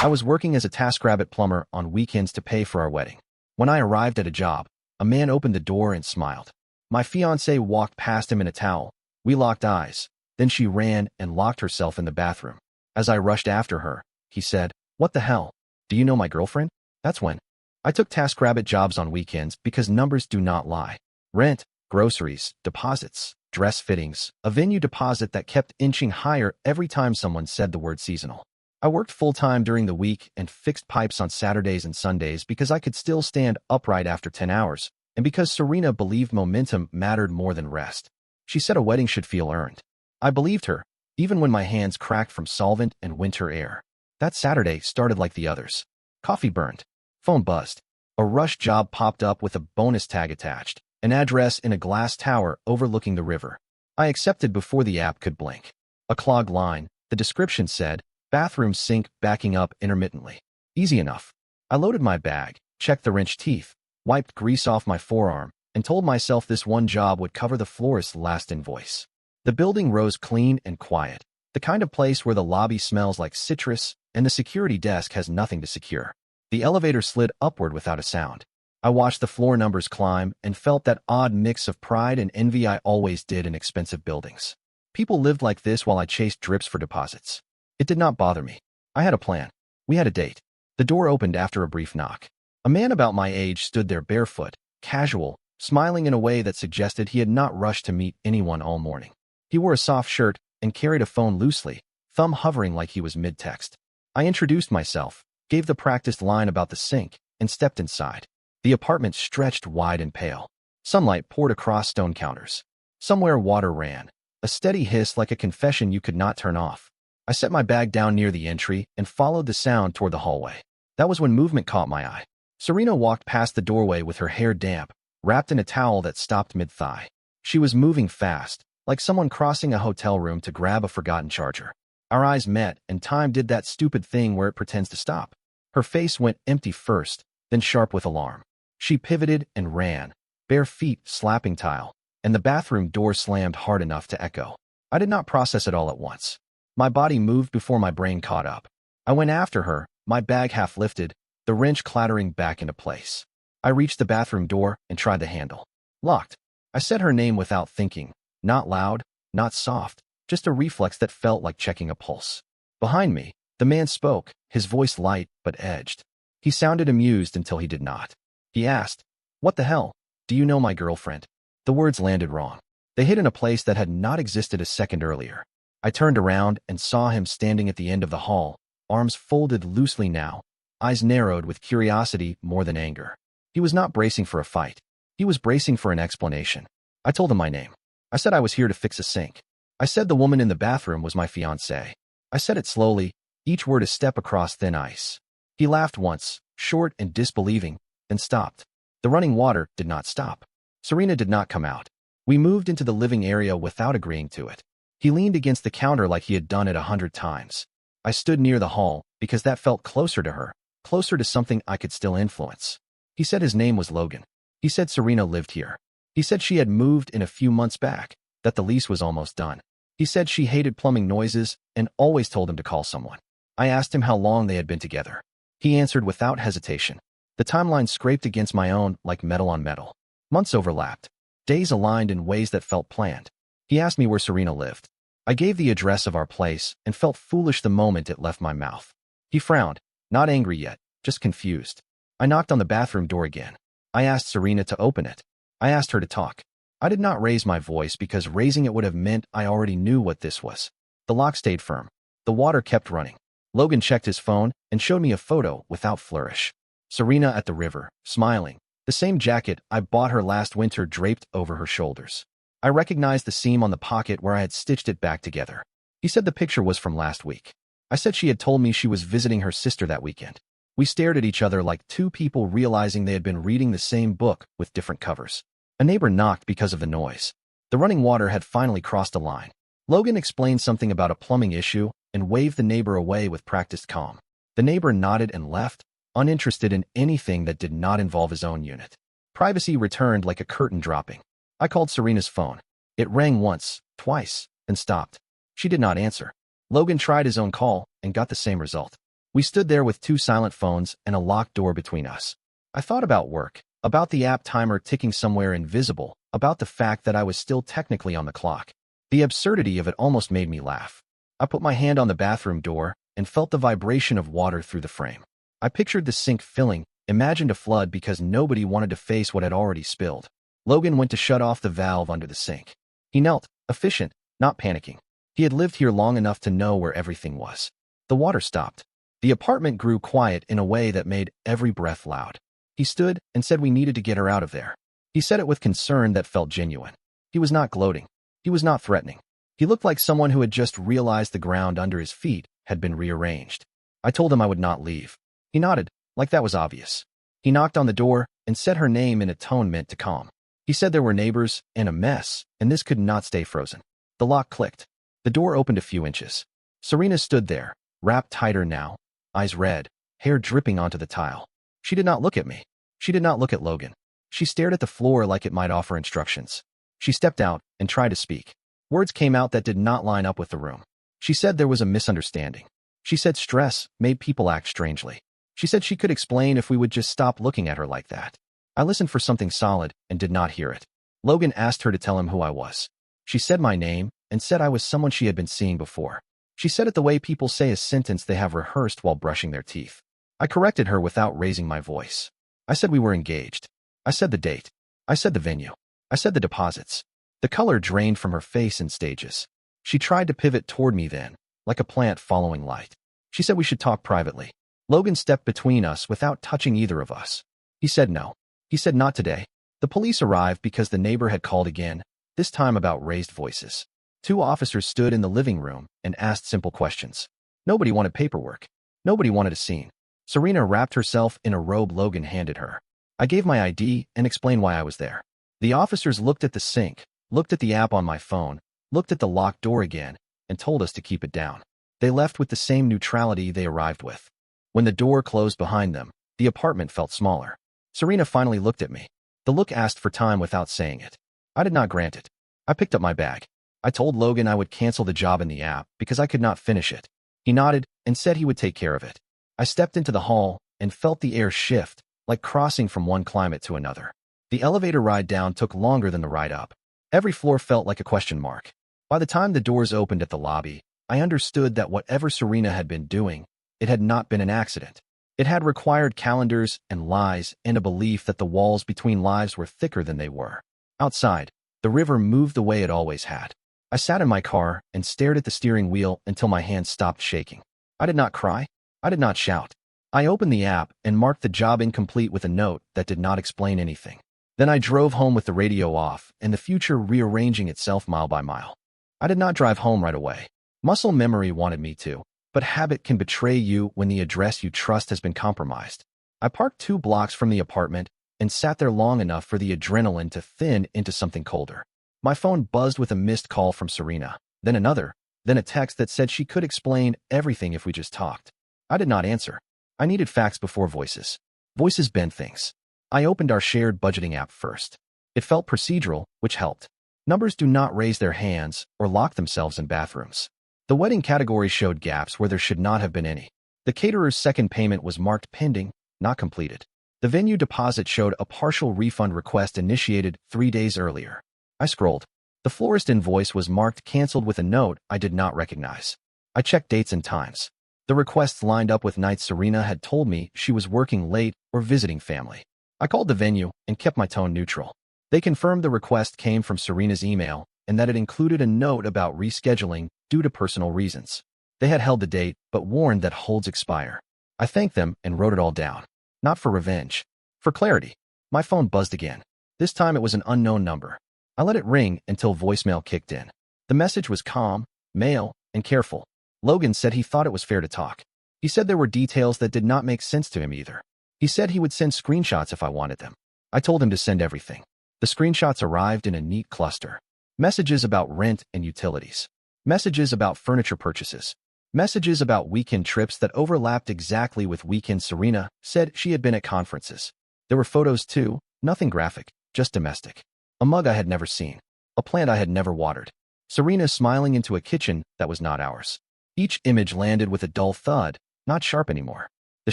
I was working as a Taskrabbit Plumber on weekends to pay for our wedding. When I arrived at a job, a man opened the door and smiled. My fiancée walked past him in a towel. We locked eyes. Then she ran and locked herself in the bathroom. As I rushed after her, he said, "What the hell? Do you know my girlfriend?" That's when I took Taskrabbit jobs on weekends because numbers do not lie. Rent, groceries, deposits, dress fittings, a venue deposit that kept inching higher every time someone said the word seasonal. I worked full-time during the week and fixed pipes on Saturdays and Sundays because I could still stand upright after 10 hours, and because Serena believed momentum mattered more than rest. She said a wedding should feel earned. I believed her, even when my hands cracked from solvent and winter air. That Saturday started like the others. Coffee burned. Phone buzzed. A rush job popped up with a bonus tag attached, an address in a glass tower overlooking the river. I accepted before the app could blink. A clogged line, the description said, bathroom sink backing up intermittently. Easy enough. I loaded my bag, checked the wrench teeth, wiped grease off my forearm, and told myself this one job would cover the florist's last invoice. The building rose clean and quiet, the kind of place where the lobby smells like citrus and the security desk has nothing to secure. The elevator slid upward without a sound. I watched the floor numbers climb and felt that odd mix of pride and envy I always did in expensive buildings. People lived like this while I chased drips for deposits. It did not bother me. I had a plan. We had a date. The door opened after a brief knock. A man about my age stood there barefoot, casual, smiling in a way that suggested he had not rushed to meet anyone all morning. He wore a soft shirt and carried a phone loosely, thumb hovering like he was mid-text. I introduced myself, gave the practiced line about the sink, and stepped inside. The apartment stretched wide and pale. Sunlight poured across stone counters. Somewhere water ran, a steady hiss like a confession you could not turn off. I set my bag down near the entry and followed the sound toward the hallway. That was when movement caught my eye. Serena walked past the doorway with her hair damp, wrapped in a towel that stopped mid-thigh. She was moving fast, like someone crossing a hotel room to grab a forgotten charger. Our eyes met, and time did that stupid thing where it pretends to stop. Her face went empty first, then sharp with alarm. She pivoted and ran, bare feet slapping tile, and the bathroom door slammed hard enough to echo. I did not process it all at once. My body moved before my brain caught up. I went after her, my bag half lifted, the wrench clattering back into place. I reached the bathroom door and tried the handle. Locked. I said her name without thinking, not loud, not soft, just a reflex that felt like checking a pulse. Behind me, the man spoke, his voice light but edged. He sounded amused until he did not. He asked, "What the hell? Do you know my girlfriend?" The words landed wrong. They hit in a place that had not existed a second earlier. I turned around and saw him standing at the end of the hall, arms folded loosely now, eyes narrowed with curiosity more than anger. He was not bracing for a fight. He was bracing for an explanation. I told him my name. I said I was here to fix a sink. I said the woman in the bathroom was my fiancée. I said it slowly, each word a step across thin ice. He laughed once, short and disbelieving, then stopped. The running water did not stop. Serena did not come out. We moved into the living area without agreeing to it. He leaned against the counter like he had done it 100 times. I stood near the hall because that felt closer to her, closer to something I could still influence. He said his name was Logan. He said Serena lived here. He said she had moved in a few months back, that the lease was almost done. He said she hated plumbing noises and always told him to call someone. I asked him how long they had been together. He answered without hesitation. The timeline scraped against my own like metal on metal. Months overlapped. Days aligned in ways that felt planned. He asked me where Serena lived. I gave the address of our place and felt foolish the moment it left my mouth. He frowned, not angry yet, just confused. I knocked on the bathroom door again. I asked Serena to open it. I asked her to talk. I did not raise my voice because raising it would have meant I already knew what this was. The lock stayed firm. The water kept running. Logan checked his phone and showed me a photo without flourish. Serena at the river, smiling, the same jacket I bought her last winter draped over her shoulders. I recognized the seam on the pocket where I had stitched it back together. He said the picture was from last week. I said she had told me she was visiting her sister that weekend. We stared at each other like two people realizing they had been reading the same book with different covers. A neighbor knocked because of the noise. The running water had finally crossed a line. Logan explained something about a plumbing issue and waved the neighbor away with practiced calm. The neighbor nodded and left, uninterested in anything that did not involve his own unit. Privacy returned like a curtain dropping. I called Serena's phone. It rang once, twice, and stopped. She did not answer. Logan tried his own call and got the same result. We stood there with 2 silent phones and a locked door between us. I thought about work, about the app timer ticking somewhere invisible, about the fact that I was still technically on the clock. The absurdity of it almost made me laugh. I put my hand on the bathroom door and felt the vibration of water through the frame. I pictured the sink filling, imagined a flood because nobody wanted to face what had already spilled. Logan went to shut off the valve under the sink. He knelt, efficient, not panicking. He had lived here long enough to know where everything was. The water stopped. The apartment grew quiet in a way that made every breath loud. He stood and said we needed to get her out of there. He said it with concern that felt genuine. He was not gloating. He was not threatening. He looked like someone who had just realized the ground under his feet had been rearranged. I told him I would not leave. He nodded, like that was obvious. He knocked on the door and said her name in a tone meant to calm. He said there were neighbors and a mess, and this could not stay frozen. The lock clicked. The door opened a few inches. Serena stood there, wrapped tighter now, eyes red, hair dripping onto the tile. She did not look at me. She did not look at Logan. She stared at the floor like it might offer instructions. She stepped out and tried to speak. Words came out that did not line up with the room. She said there was a misunderstanding. She said stress made people act strangely. She said she could explain if we would just stop looking at her like that. I listened for something solid and did not hear it. Logan asked her to tell him who I was. She said my name and said I was someone she had been seeing before. She said it the way people say a sentence they have rehearsed while brushing their teeth. I corrected her without raising my voice. I said we were engaged. I said the date. I said the venue. I said the deposits. The color drained from her face in stages. She tried to pivot toward me then, like a plant following light. She said we should talk privately. Logan stepped between us without touching either of us. He said no. He said not today. The police arrived because the neighbor had called again, this time about raised voices. 2 officers stood in the living room and asked simple questions. Nobody wanted paperwork. Nobody wanted a scene. Serena wrapped herself in a robe Logan handed her. I gave my ID and explained why I was there. The officers looked at the sink, looked at the app on my phone, looked at the locked door again, and told us to keep it down. They left with the same neutrality they arrived with. When the door closed behind them, the apartment felt smaller. Serena finally looked at me. The look asked for time without saying it. I did not grant it. I picked up my bag. I told Logan I would cancel the job in the app because I could not finish it. He nodded and said he would take care of it. I stepped into the hall and felt the air shift, like crossing from one climate to another. The elevator ride down took longer than the ride up. Every floor felt like a question mark. By the time the doors opened at the lobby, I understood that whatever Serena had been doing, it had not been an accident. It had required calendars and lies and a belief that the walls between lives were thicker than they were. Outside, the river moved the way it always had. I sat in my car and stared at the steering wheel until my hands stopped shaking. I did not cry. I did not shout. I opened the app and marked the job incomplete with a note that did not explain anything. Then I drove home with the radio off and the future rearranging itself mile by mile. I did not drive home right away. Muscle memory wanted me to, but habit can betray you when the address you trust has been compromised. I parked 2 blocks from the apartment and sat there long enough for the adrenaline to thin into something colder. My phone buzzed with a missed call from Serena, then another, then a text that said she could explain everything if we just talked. I did not answer. I needed facts before voices. Voices bend things. I opened our shared budgeting app first. It felt procedural, which helped. Numbers do not raise their hands or lock themselves in bathrooms. The wedding category showed gaps where there should not have been any. The caterer's second payment was marked pending, not completed. The venue deposit showed a partial refund request initiated 3 days earlier. I scrolled. The florist invoice was marked canceled with a note I did not recognize. I checked dates and times. The requests lined up with nights Serena had told me she was working late or visiting family. I called the venue and kept my tone neutral. They confirmed the request came from Serena's email and that it included a note about rescheduling due to personal reasons. They had held the date, but warned that holds expire. I thanked them and wrote it all down. Not for revenge. For clarity. My phone buzzed again. This time it was an unknown number. I let it ring until voicemail kicked in. The message was calm, male, and careful. Logan said he thought it was fair to talk. He said there were details that did not make sense to him either. He said he would send screenshots if I wanted them. I told him to send everything. The screenshots arrived in a neat cluster. Messages about rent and utilities. Messages about furniture purchases. Messages about weekend trips that overlapped exactly with weekends Serena said she had been at conferences. There were photos too, nothing graphic, just domestic. A mug I had never seen. A plant I had never watered. Serena smiling into a kitchen that was not ours. Each image landed with a dull thud, not sharp anymore. The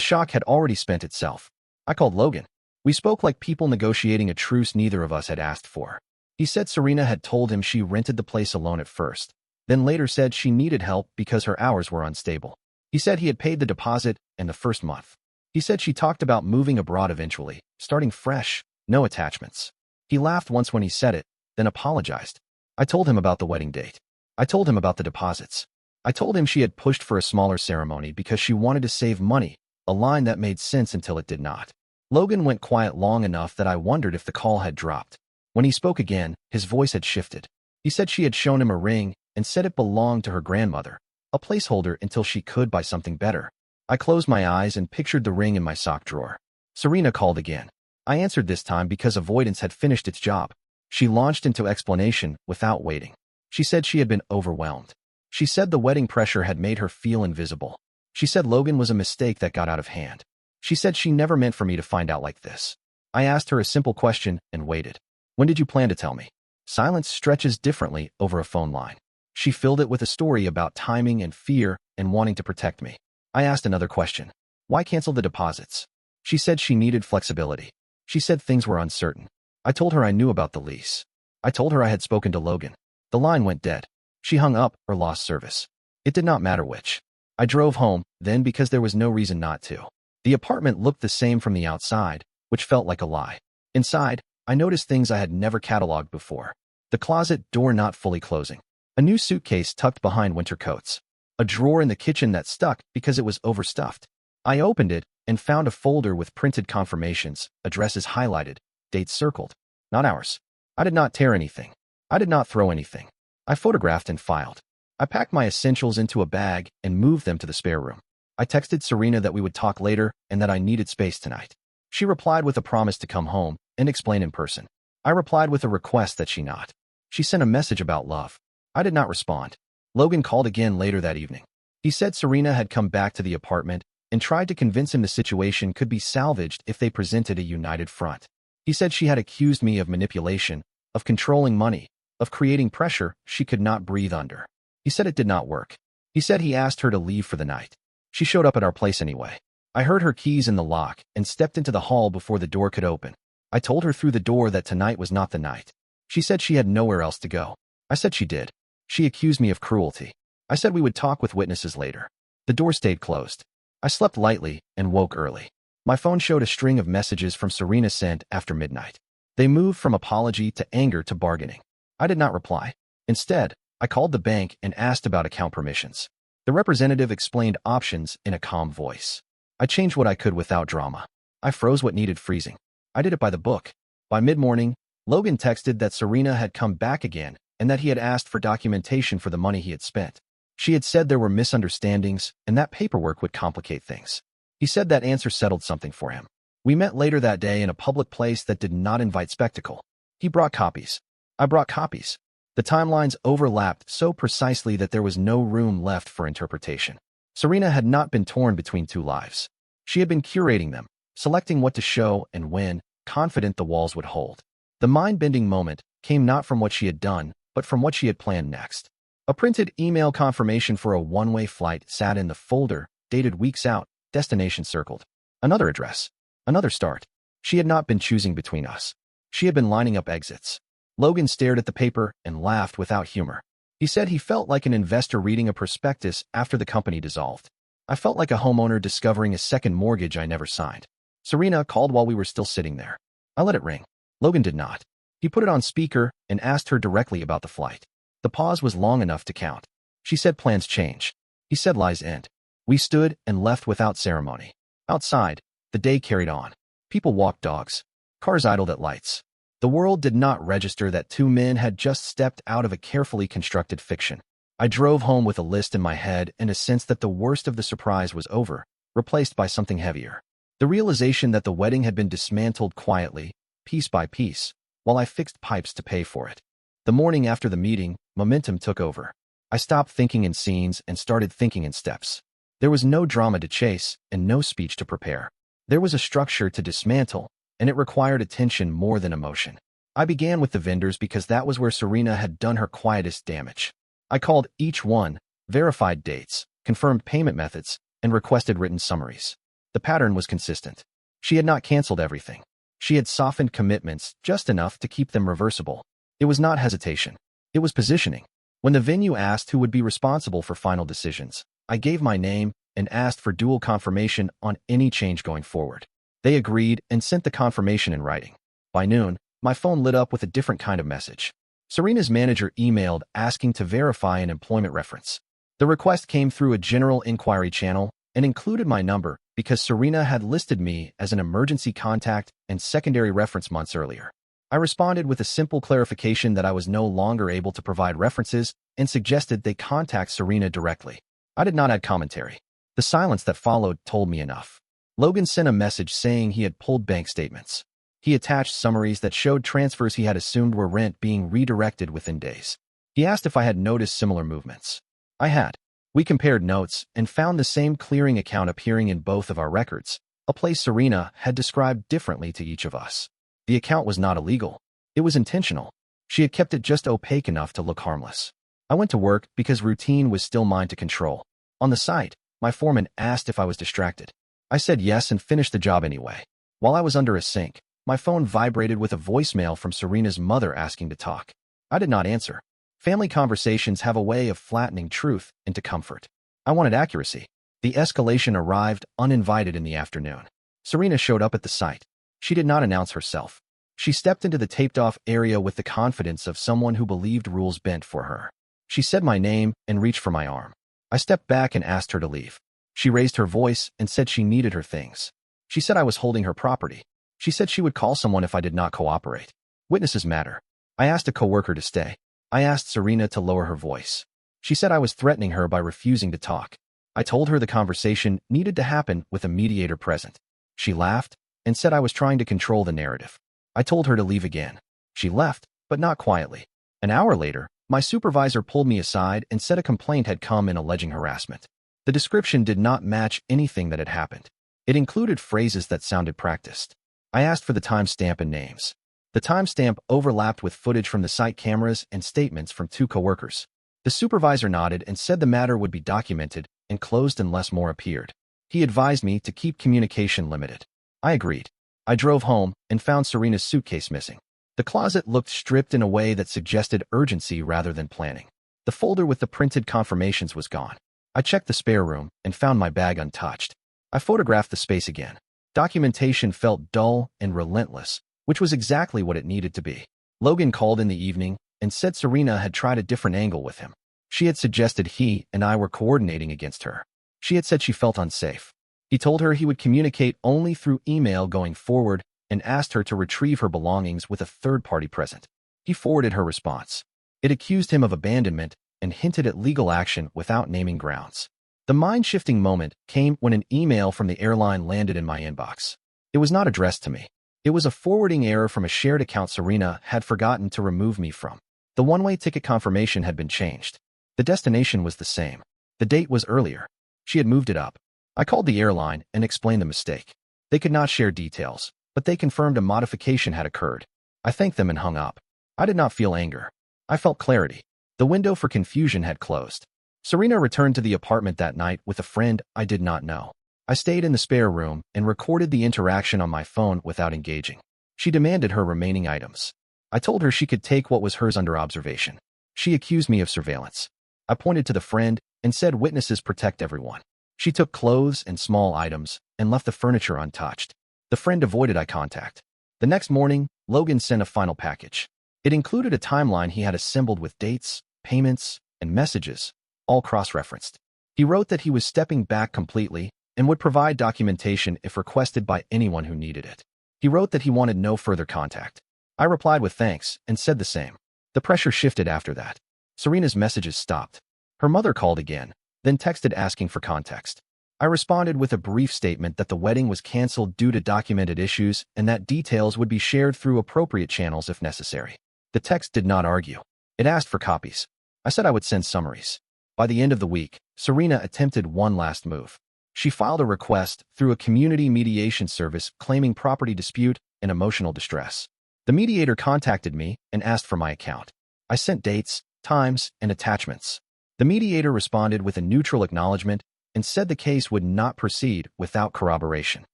shock had already spent itself. I called Logan. We spoke like people negotiating a truce neither of us had asked for. He said Serena had told him she rented the place alone at first, then later said she needed help because her hours were unstable. He said he had paid the deposit and the first month. He said she talked about moving abroad eventually, starting fresh, no attachments. He laughed once when he said it, then apologized. I told him about the wedding date. I told him about the deposits. I told him she had pushed for a smaller ceremony because she wanted to save money, a line that made sense until it did not. Logan went quiet long enough that I wondered if the call had dropped. When he spoke again, his voice had shifted. He said she had shown him a ring and said it belonged to her grandmother, a placeholder until she could buy something better. I closed my eyes and pictured the ring in my sock drawer. Serena called again. I answered this time because avoidance had finished its job. She launched into explanation without waiting. She said she had been overwhelmed. She said the wedding pressure had made her feel invisible. She said Logan was a mistake that got out of hand. She said she never meant for me to find out like this. I asked her a simple question and waited. When did you plan to tell me? Silence stretches differently over a phone line. She filled it with a story about timing and fear and wanting to protect me. I asked another question. Why cancel the deposits? She said she needed flexibility. She said things were uncertain. I told her I knew about the lease. I told her I had spoken to Logan. The line went dead. She hung up or lost service. It did not matter which. I drove home, then because there was no reason not to. The apartment looked the same from the outside, which felt like a lie. Inside, I noticed things I had never cataloged before. The closet door not fully closing. A new suitcase tucked behind winter coats. A drawer in the kitchen that stuck because it was overstuffed. I opened it and found a folder with printed confirmations, addresses highlighted, dates circled. Not ours. I did not tear anything. I did not throw anything. I photographed and filed. I packed my essentials into a bag and moved them to the spare room. I texted Serena that we would talk later and that I needed space tonight. She replied with a promise to come home and explain in person. I replied with a request that she not. She sent a message about love. I did not respond. Logan called again later that evening. He said Serena had come back to the apartment and tried to convince him the situation could be salvaged if they presented a united front. He said she had accused me of manipulation, of controlling money, of creating pressure she could not breathe under. He said it did not work. He said he asked her to leave for the night. She showed up at our place anyway. I heard her keys in the lock and stepped into the hall before the door could open. I told her through the door that tonight was not the night. She said she had nowhere else to go. I said she did. She accused me of cruelty. I said we would talk with witnesses later. The door stayed closed. I slept lightly and woke early. My phone showed a string of messages from Serena sent after midnight. They moved from apology to anger to bargaining. I did not reply. Instead, I called the bank and asked about account permissions. The representative explained options in a calm voice. I changed what I could without drama. I froze what needed freezing. I did it by the book. By mid-morning, Logan texted that Serena had come back again and that he had asked for documentation for the money he had spent. She had said there were misunderstandings and that paperwork would complicate things. He said that answer settled something for him. We met later that day in a public place that did not invite spectacle. He brought copies. I brought copies. The timelines overlapped so precisely that there was no room left for interpretation. Serena had not been torn between two lives. She had been curating them, selecting what to show and when, confident the walls would hold. The mind-bending moment came not from what she had done, but from what she had planned next. A printed email confirmation for a one-way flight sat in the folder, dated weeks out, destination circled. Another address. Another start. She had not been choosing between us. She had been lining up exits. Logan stared at the paper and laughed without humor. He said he felt like an investor reading a prospectus after the company dissolved. I felt like a homeowner discovering a second mortgage I never signed. Serena called while we were still sitting there. I let it ring. Logan did not. He put it on speaker and asked her directly about the flight. The pause was long enough to count. She said plans change. He said lies end. We stood and left without ceremony. Outside, the day carried on. People walked dogs. Cars idled at lights. The world did not register that two men had just stepped out of a carefully constructed fiction. I drove home with a list in my head and a sense that the worst of the surprise was over, replaced by something heavier. The realization that the wedding had been dismantled quietly, piece by piece, while I fixed pipes to pay for it. The morning after the meeting, momentum took over. I stopped thinking in scenes and started thinking in steps. There was no drama to chase and no speech to prepare. There was a structure to dismantle, and it required attention more than emotion. I began with the vendors because that was where Serena had done her quietest damage. I called each one, verified dates, confirmed payment methods, and requested written summaries. The pattern was consistent. She had not canceled everything. She had softened commitments just enough to keep them reversible. It was not hesitation. It was positioning. When the venue asked who would be responsible for final decisions, I gave my name and asked for dual confirmation on any change going forward. They agreed and sent the confirmation in writing. By noon, my phone lit up with a different kind of message. Serena's manager emailed asking to verify an employment reference. The request came through a general inquiry channel and included my number because Serena had listed me as an emergency contact and secondary reference months earlier. I responded with a simple clarification that I was no longer able to provide references and suggested they contact Serena directly. I did not add commentary. The silence that followed told me enough. Logan sent a message saying he had pulled bank statements. He attached summaries that showed transfers he had assumed were rent being redirected within days. He asked if I had noticed similar movements. I had. We compared notes and found the same clearing account appearing in both of our records, a place Serena had described differently to each of us. The account was not illegal. It was intentional. She had kept it just opaque enough to look harmless. I went to work because routine was still mine to control. On the site, my foreman asked if I was distracted. I said yes and finished the job anyway. While I was under a sink, my phone vibrated with a voicemail from Serena's mother asking to talk. I did not answer. Family conversations have a way of flattening truth into comfort. I wanted accuracy. The escalation arrived uninvited in the afternoon. Serena showed up at the site. She did not announce herself. She stepped into the taped-off area with the confidence of someone who believed rules bent for her. She said my name and reached for my arm. I stepped back and asked her to leave. She raised her voice and said she needed her things. She said I was holding her property. She said she would call someone if I did not cooperate. Witnesses matter. I asked a coworker to stay. I asked Serena to lower her voice. She said I was threatening her by refusing to talk. I told her the conversation needed to happen with a mediator present. She laughed and said I was trying to control the narrative. I told her to leave again. She left, but not quietly. An hour later, my supervisor pulled me aside and said a complaint had come in alleging harassment. The description did not match anything that had happened. It included phrases that sounded practiced. I asked for the timestamp and names. The timestamp overlapped with footage from the site cameras and statements from two coworkers. The supervisor nodded and said the matter would be documented and closed unless more appeared. He advised me to keep communication limited. I agreed. I drove home and found Serena's suitcase missing. The closet looked stripped in a way that suggested urgency rather than planning. The folder with the printed confirmations was gone. I checked the spare room and found my bag untouched. I photographed the space again. Documentation felt dull and relentless, which was exactly what it needed to be. Logan called in the evening and said Serena had tried a different angle with him. She had suggested he and I were coordinating against her. She had said she felt unsafe. He told her he would communicate only through email going forward and asked her to retrieve her belongings with a third party present. He forwarded her response. It accused him of abandonment and hinted at legal action without naming grounds. The mind-shifting moment came when an email from the airline landed in my inbox. It was not addressed to me. It was a forwarding error from a shared account Serena had forgotten to remove me from. The one-way ticket confirmation had been changed. The destination was the same. The date was earlier. She had moved it up. I called the airline and explained the mistake. They could not share details, but they confirmed a modification had occurred. I thanked them and hung up. I did not feel anger. I felt clarity. The window for confusion had closed. Serena returned to the apartment that night with a friend I did not know. I stayed in the spare room and recorded the interaction on my phone without engaging. She demanded her remaining items. I told her she could take what was hers under observation. She accused me of surveillance. I pointed to the friend and said witnesses protect everyone. She took clothes and small items and left the furniture untouched. The friend avoided eye contact. The next morning, Logan sent a final package. It included a timeline he had assembled with dates, payments, and messages, all cross-referenced. He wrote that he was stepping back completely and would provide documentation if requested by anyone who needed it. He wrote that he wanted no further contact. I replied with thanks and said the same. The pressure shifted after that. Serena's messages stopped. Her mother called again, then texted asking for context. I responded with a brief statement that the wedding was canceled due to documented issues and that details would be shared through appropriate channels if necessary. The text did not argue. It asked for copies. I said I would send summaries. By the end of the week, Serena attempted one last move. She filed a request through a community mediation service claiming property dispute and emotional distress. The mediator contacted me and asked for my account. I sent dates, times, and attachments. The mediator responded with a neutral acknowledgement and said the case would not proceed without corroboration.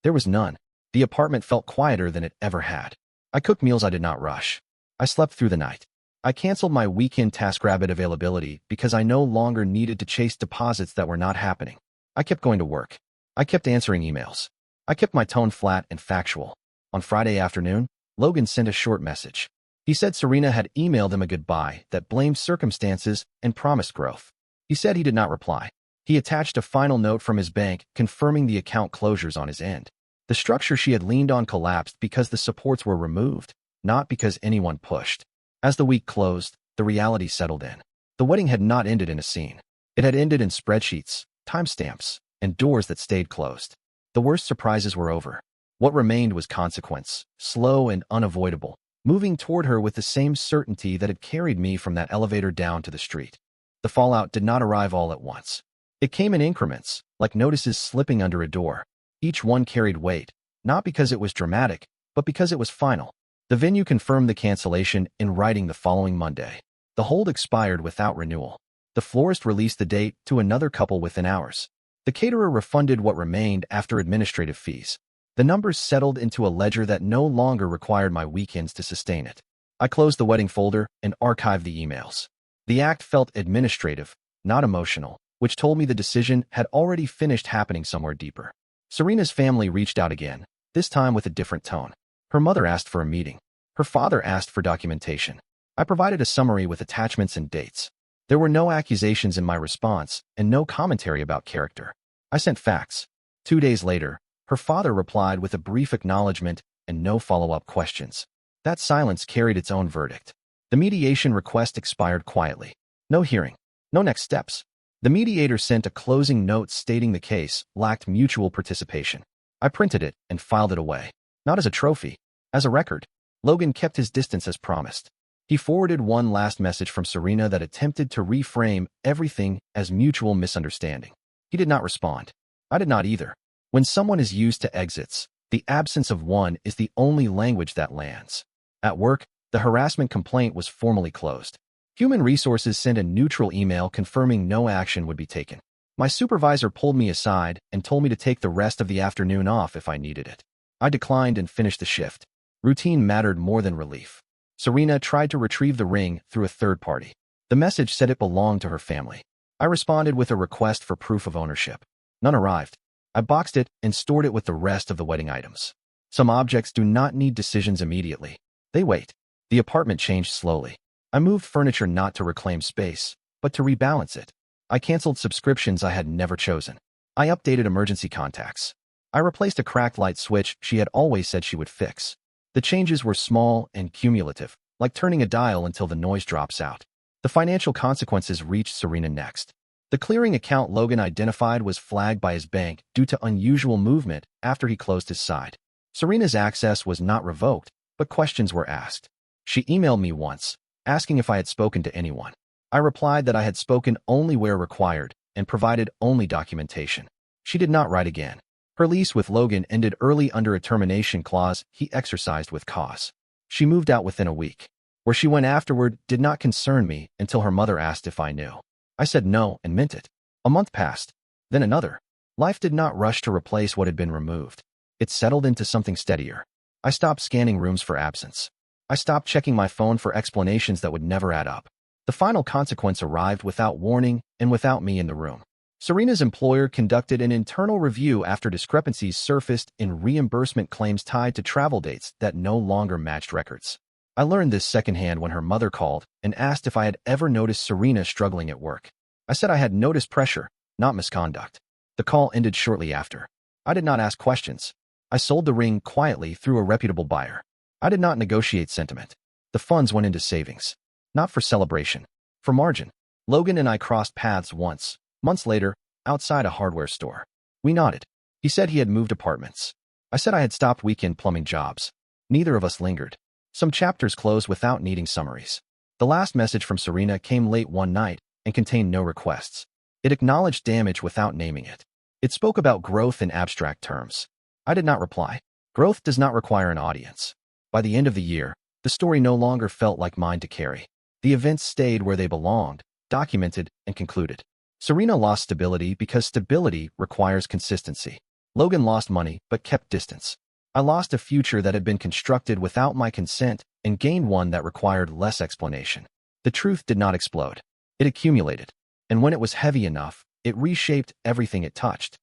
There was none. The apartment felt quieter than it ever had. I cooked meals I did not rush. I slept through the night. I canceled my weekend Taskrabbit availability because I no longer needed to chase deposits that were not happening. I kept going to work. I kept answering emails. I kept my tone flat and factual. On Friday afternoon, Logan sent a short message. He said Serena had emailed him a goodbye that blamed circumstances and promised growth. He said he did not reply. He attached a final note from his bank confirming the account closures on his end. The structure she had leaned on collapsed because the supports were removed, not because anyone pushed. As the week closed, the reality settled in. The wedding had not ended in a scene. It had ended in spreadsheets, timestamps, and doors that stayed closed. The worst surprises were over. What remained was consequence, slow and unavoidable, moving toward her with the same certainty that had carried me from that elevator down to the street. The fallout did not arrive all at once. It came in increments, like notices slipping under a door. Each one carried weight, not because it was dramatic, but because it was final. The venue confirmed the cancellation in writing the following Monday. The hold expired without renewal. The florist released the date to another couple within hours. The caterer refunded what remained after administrative fees. The numbers settled into a ledger that no longer required my weekends to sustain it. I closed the wedding folder and archived the emails. The act felt administrative, not emotional, which told me the decision had already finished happening somewhere deeper. Serena's family reached out again, this time with a different tone. Her mother asked for a meeting. Her father asked for documentation. I provided a summary with attachments and dates. There were no accusations in my response and no commentary about character. I sent facts. 2 days later, her father replied with a brief acknowledgement and no follow-up questions. That silence carried its own verdict. The mediation request expired quietly. No hearing. No next steps. The mediator sent a closing note stating the case lacked mutual participation. I printed it and filed it away. Not as a trophy, as a record. Logan kept his distance as promised. He forwarded one last message from Serena that attempted to reframe everything as mutual misunderstanding. He did not respond. I did not either. When someone is used to exits, the absence of one is the only language that lands. At work, the harassment complaint was formally closed. Human Resources sent a neutral email confirming no action would be taken. My supervisor pulled me aside and told me to take the rest of the afternoon off if I needed it. I declined and finished the shift. Routine mattered more than relief. Serena tried to retrieve the ring through a third party. The message said it belonged to her family. I responded with a request for proof of ownership. None arrived. I boxed it and stored it with the rest of the wedding items. Some objects do not need decisions immediately. They wait. The apartment changed slowly. I moved furniture not to reclaim space, but to rebalance it. I canceled subscriptions I had never chosen. I updated emergency contacts. I replaced a cracked light switch she had always said she would fix. The changes were small and cumulative, like turning a dial until the noise drops out. The financial consequences reached Serena next. The clearing account Logan identified was flagged by his bank due to unusual movement after he closed his side. Serena's access was not revoked, but questions were asked. She emailed me once, asking if I had spoken to anyone. I replied that I had spoken only where required and provided only documentation. She did not write again. Her lease with Logan ended early under a termination clause he exercised with cause. She moved out within a week. Where she went afterward did not concern me until her mother asked if I knew. I said no and meant it. A month passed, then another. Life did not rush to replace what had been removed. It settled into something steadier. I stopped scanning rooms for absence. I stopped checking my phone for explanations that would never add up. The final consequence arrived without warning and without me in the room. Serena's employer conducted an internal review after discrepancies surfaced in reimbursement claims tied to travel dates that no longer matched records. I learned this secondhand when her mother called and asked if I had ever noticed Serena struggling at work. I said I had noticed pressure, not misconduct. The call ended shortly after. I did not ask questions. I sold the ring quietly through a reputable buyer. I did not negotiate sentiment. The funds went into savings. Not for celebration. For margin. Logan and I crossed paths once, months later, outside a hardware store. We nodded. He said he had moved apartments. I said I had stopped weekend plumbing jobs. Neither of us lingered. Some chapters closed without needing summaries. The last message from Serena came late one night and contained no requests. It acknowledged damage without naming it. It spoke about growth in abstract terms. I did not reply. Growth does not require an audience. By the end of the year, the story no longer felt like mine to carry. The events stayed where they belonged, documented and concluded. Serena lost stability because stability requires consistency. Logan lost money but kept distance. I lost a future that had been constructed without my consent and gained one that required less explanation. The truth did not explode. It accumulated. And when it was heavy enough, it reshaped everything it touched.